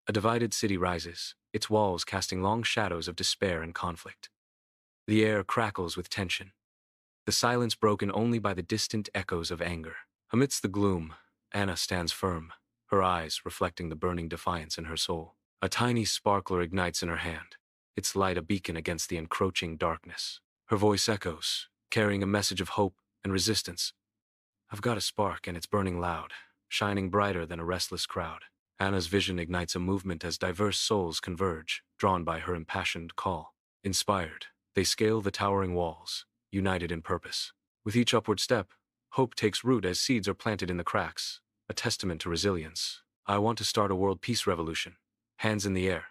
A divided city rises, its walls casting long shadows of despair and conflict. The air crackles with tension, the silence broken only by the distant echoes of anger. Amidst the gloom, Anna stands firm, her eyes reflecting the burning defiance in her soul. A tiny sparkler ignites in her hand, its light a beacon against the encroaching darkness. Her voice echoes, carrying a message of hope and resistance. I've got a spark and it's burning loud, shining brighter than a restless crowd. Anna's vision ignites a movement as diverse souls converge, drawn by her impassioned call. Inspired, they scale the towering walls, united in purpose. With each upward step, hope takes root as seeds are planted in the cracks, a testament to resilience. I want to start a world peace revolution. Hands in the air.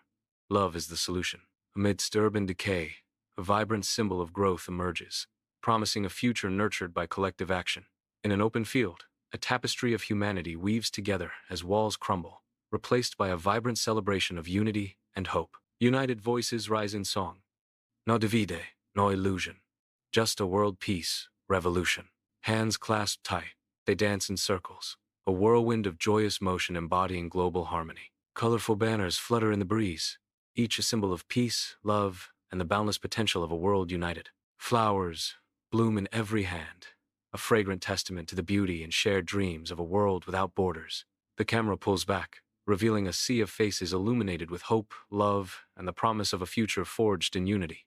Love is the solution. Amidst urban decay, a vibrant symbol of growth emerges, promising a future nurtured by collective action. In an open field, a tapestry of humanity weaves together as walls crumble, replaced by a vibrant celebration of unity and hope. United voices rise in song. No divide, no illusion. Just a world peace, revolution. Hands clasped tight, they dance in circles, a whirlwind of joyous motion embodying global harmony. Colorful banners flutter in the breeze, each a symbol of peace, love, and the boundless potential of a world united. Flowers bloom in every hand, a fragrant testament to the beauty and shared dreams of a world without borders. The camera pulls back, revealing a sea of faces illuminated with hope, love, and the promise of a future forged in unity.